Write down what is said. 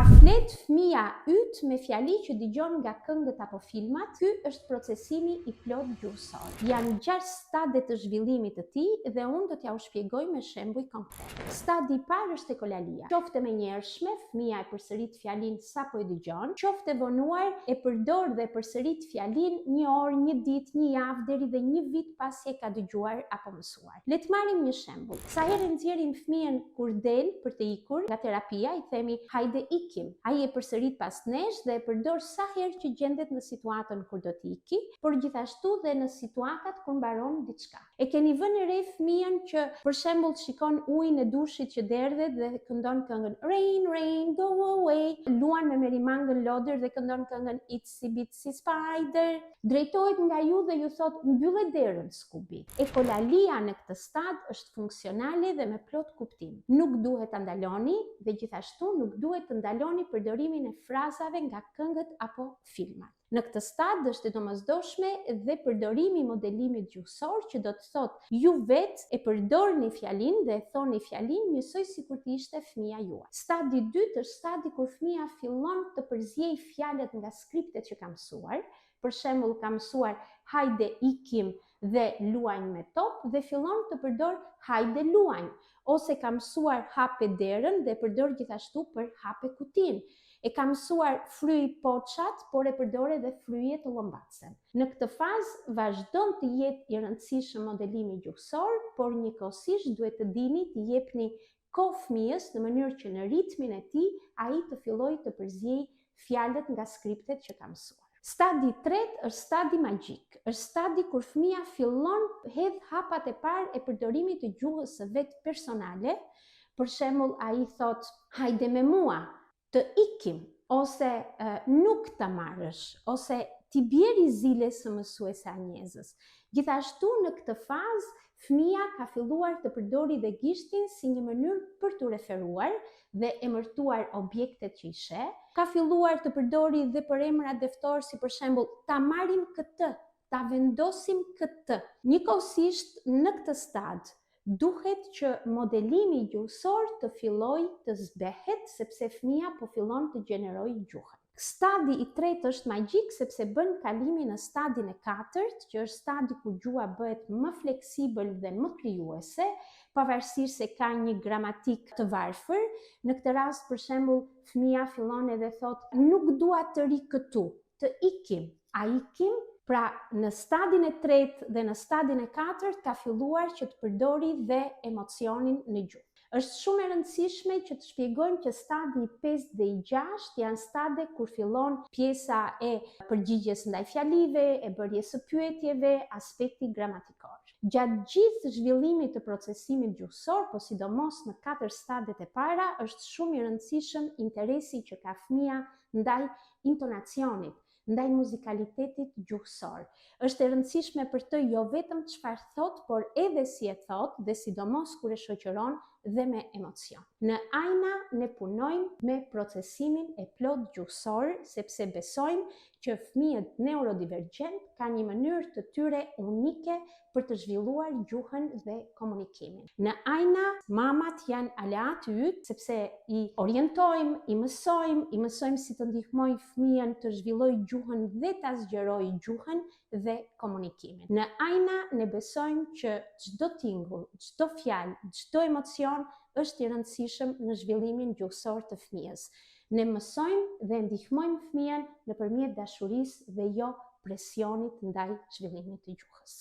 A flet fëmia yt me fjali që dëgjon nga këngët apo filmat? Ky është procesimi i plot gjuhësor. Janë 6 stade të zhvillimit të tij dhe unë do t'ja u shpjegoj me shembuj konkret. Stadi i parë është ekolalia. Qoftë e menjëhershme, fëmia e përsërit fjalin sapo e dëgjon, qoftë e vonuar e përdor dhe e përsërit fjalin një orë, një ditë, një javë deri dhe një vit pasi e ka dëgjuar apo mësuar. Le të marrim një shembull. Sa herë nxjerrim fëmijën kur del për të ikur nga terapia, i themi hajde ikim. Ai e përsërit pas nesh dhe e përdor sa herë që gjendet në situatën kur do të iki, por gjithashtu dhe në situatat kur mbaron diçka. E keni vënë re fëmijën që për shembull shikon ujin e dushit që derdhet dhe këndon këngën Rain, Rain, go away, luan me Merimangën Lodër dhe këndon këngën Itsy Bitsy Spider, drejtohet nga ju dhe ju thot mbyllë derën Scooby. Ekolalia në këtë stad është funksionale dhe me plot kuptim. Nuk duhet ta ndaloni dhe gjithashtu nuk duhet të ndaloni përdorimin e frazave nga këngët apo filmat. Në këtë stad është e domosdoshme dhe përdorimi i modelimit gjuhësor që do të thotë ju vetë e përdorni fjalin dhe e thoni fjalin njësoj sikur të ishte fëmia juaj. Stadi i dytë është stadi kur fëmia fillon të përziej fjalët nga skriptet që ka mësuar. Për shembull, ka mësuar hajde ikim dhe luajnë me top dhe fillon të përdor hajde luajnë, ose ka mësuar hape derën dhe përdor gjithashtu për hape kutin. E ka mësuar fryj poçat, por e përdor edhe fryje të llombacen. Në këtë fazë vazhdon të jetë i rëndësishëm modelimi gjuhësor, por njëkohësisht duhet të dini të jepni kohë fëmijës në mënyrë që në ritmin e tij ai të fillojë të përziejë fjalët nga skriptet që ka mësuar. Stadi i tretë është stadi magjik. Është stadi kur fëmia fillon hedh hapat e parë e përdorimit të gjuhës së vet personale. Për shembull, ai thot hajde me mua, të ikim, ose nuk ta marrësh, ose ti bjeri zile së mësuese Anjezës. Gjithashtu në këtë fazë fëmia ka filluar të përdori dhe gishtin si një mënyrë për të referuar dhe emërtuar objektet që i sheh. Ka filluar të përdori dhe për emra deftor si për shembull ta marrim këtë, ta vendosim këtë. Njëkohësisht në këtë stad duhet që modelimi gjuhësor të fillojë të zbehet sepse fëmia po fillon të gjenerojë gjuhën. Stadi i tretë është magjik sepse bën kalimin në stadin e katërt, që është stadi ku gjuha bëhet më fleksibël dhe më krijuese, pavarësisht se ka një gramatik të varfër. Në këtë rast, për shembull, fëmia fillon edhe thot nuk dua të ri këtu, të ikim, a ikim? Pra, në stadin e tretë dhe në stadin e katërt ka filluar që të përdori dhe emocionin në gjuhë. Është shumë e rëndësishme që të shpjegojmë që stadi i 5 dhe i 6 janë stade kur fillon pjesa e përgjigjes ndaj fjalive, e bërjes së pyetjeve, aspekti gramatikor. Gjatë gjithë zhvillimit të procesimit gjuhësor, po sidomos në 4 stadet e para, është shumë i rëndësishëm interesi që ka fëmia ndaj intonacionit, ndaj muzikalitetit gjuhësor. Është e rëndësishme për të jo vetëm çfarë thot, por edhe si e thot dhe sidomos kur e shoqëron dhe me emocion. Në Ajna ne punojmë me procesimin e plot gjuhësor sepse besojmë që fëmijët neurodivergjent kanë një mënyrë të tyre unike për të zhvilluar gjuhën dhe komunikimin. Në Ajna, mamat janë aleatë yt sepse i orientojmë, i mësojmë si të ndihmojmë fëmijën të zhvillojë gjuhën dhe ta zgjerojë gjuhën dhe komunikimin. Në Ajna ne besojmë që çdo tingull, çdo fjalë, çdo emocion është i rëndësishëm në zhvillimin gjuhësor të fëmijës. Ne mësojmë dhe ndihmojmë fëmijën nëpërmjet dashurisë dhe jo presionit ndaj zhvillimit të gjuhës.